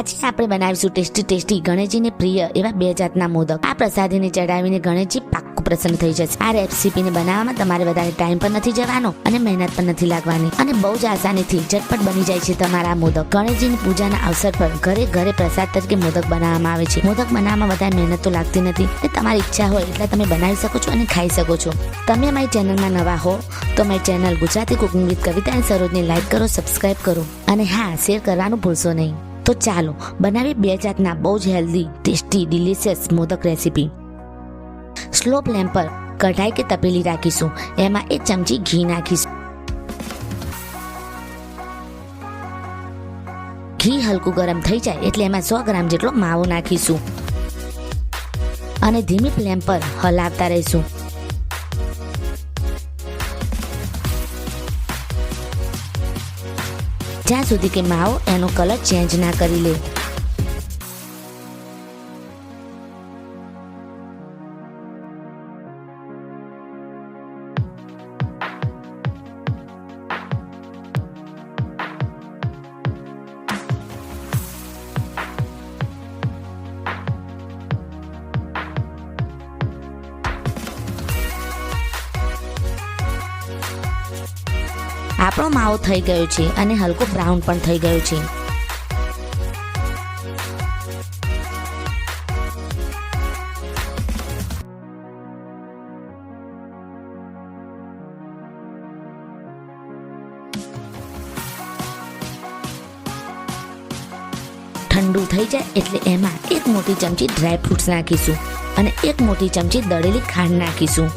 આજે આપણે બનાવીશું ટેસ્ટી ગણેશજીને પ્રિય એવા 2 જાતના મોદક। આ પ્રસાદીને ચડાવીને ગણેશજી પાક્કું પ્રસન્ન થઈ જશે। આ રેસીપીને બનાવવામાં તમારે વધારે ટાઈમ પણ નથી જવાનો અને મહેનત પણ નથી લાગવાની અને બહુ જ આસાનીથી ઝટપટ બની જાય છે તમારા મોદક। ગણેશજીની પૂજાના અવસર પર ઘરે ઘરે પ્રસાદ તરીકે મોદક બનાવવામાં આવે છે। મોદક બનાવવામાં વધારે મહેનત તો લાગતી નથી અને તમારી ઈચ્છા હોય એટલે તમે બનાવી શકો છો અને ખાઈ શકો છો। તમે અમારી ચેનલમાં નવા હો તો અમારી channel Gujarati cooking with Kavita and સરોજને લાઈક કરો, સબસ્ક્રાઇબ કરો અને હા, શેર કરવાનું ભૂલશો નહીં। તો ચાલો બનાવી 2 જાતના બહુ જ healthy, tasty, delicious modak recipe. Slow flame પર કઢાઈ કે તપેલી રાખીશું। એમાં 1 ચમચી ઘી નાખીશું। ઘી હલકું ગરમ થઈ જાય એટલે એમાં 100 ગ્રામ જેટલો માવો નાખીશું અને ધીમી ફ્લેમ પર હલાવતા રહીશું। જ્યાં સુધી કે માવો એનો કલર ચેન્જ ના કરી લે। આપણો માવો થઈ ગયો છે અને હલકો બ્રાઉન પણ થઈ ગયો છે। ઠંડુ થઈ જાય એટલે એમાં 1 મોટી ચમચી ડ્રાય ફ્રૂટ્સ નાખીશું અને 1 મોટી ચમચી દળેલી ખાંડ નાખીશું।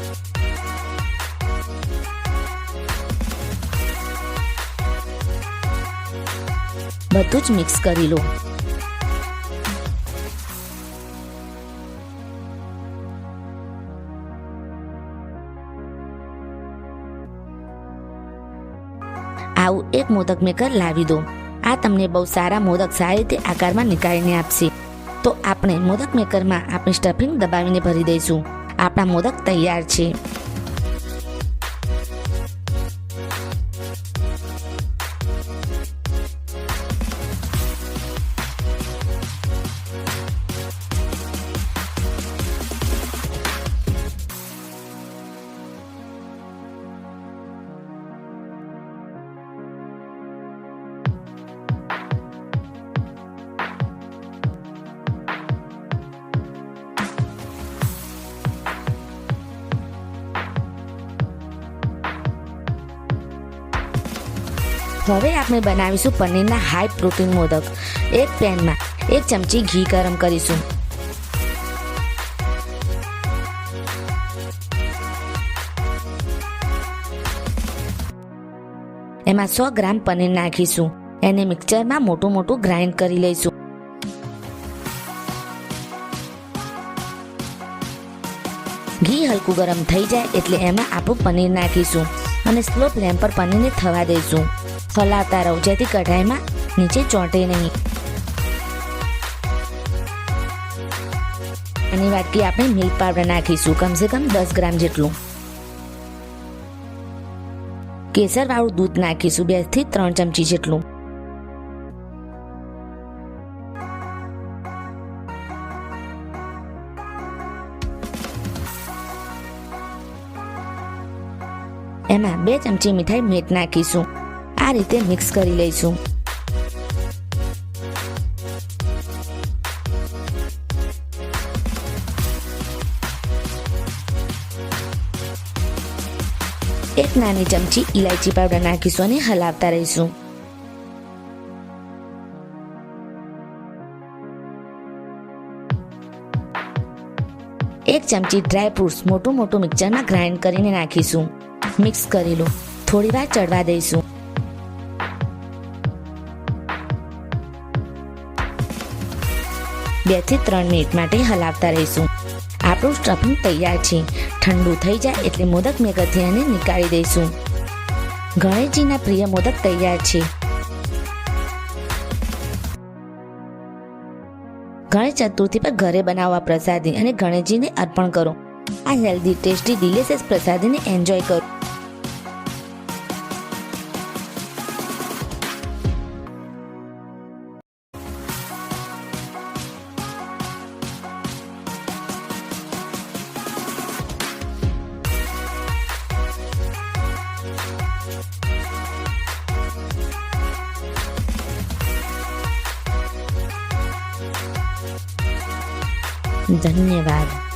બધું જ મિક્સ કરી લો। આવું એક મોદક મેકર લાવી દો। આ તમને બહુ સારા મોદક સારી રીતે આકારમાં નીકાળીને આપશે। તો આપણે મોદક મેકરમાં આપણી સ્ટફિંગ દબાવીને ભરી દઈશું। આપણા મોદક તૈયાર છે। હવે આપણે બનાવીશું પનીરના હાઈ પ્રોટીન મોદક। એક પેનમાં 1 ચમચી ઘી ગરમ કરીશું। એમાં 100 ગ્રામ પનીર નાખીશું। એને મિક્સરમાં મોટું ગ્રાઇન્ડ કરી લઈશું। ઘી હલકું ગરમ થઈ જાય એટલે એમાં આપણું પનીર નાખીશું અને સ્લો ફ્લેમ પર પનીરને થવા દઈશું। હલાવતા રહો જેથી કઢાઈમાં નીચે ચોંટે નહીં। એની વાટકી આપણે મિલ્ક પાવડર નાખીશું, કમસે કમ 10 ગ્રામ જેટલું। કેસર વાળું દૂધ નાખીશું 2 થી 3 ચમચી જેટલું। એમાં 2 ચમચી મીઠાઈ મીઠ નાખીશું। આ રીતે મિક્સ કરી લઈશું। એક નાની ચમચી ઇલાયચી પાવડર નાખીશું અને હલાવતા રહીશું। એક ચમચી ડ્રાય ફ્રૂટ્સ મોટું મિક્સરમાં ગ્રાઇન્ડ કરીને નાખીશું। મિક્સ કરી લો। થોડી વાર ચડવા દઈશું। 2 થી 3 મિનિટ માટે હલાવતા રહીશું। આપણું સ્ટફિંગ તૈયાર છે। ઠંડુ થઈ જાય એટલે મોદક મેકરથી એને નીકાળી દઈશું। ગણેશજીના પ્રિય મોદક તૈયાર છે। ગણેશ ચતુર્થી પર ઘરે બનાવવા પ્રસાદી અને ગણેશજીને અર્પણ કરો। આ હેલ્ધી, ટેસ્ટી, ડિલિશિયસ પ્રસાદીને એન્જોય કરો। ધન્યવાદ.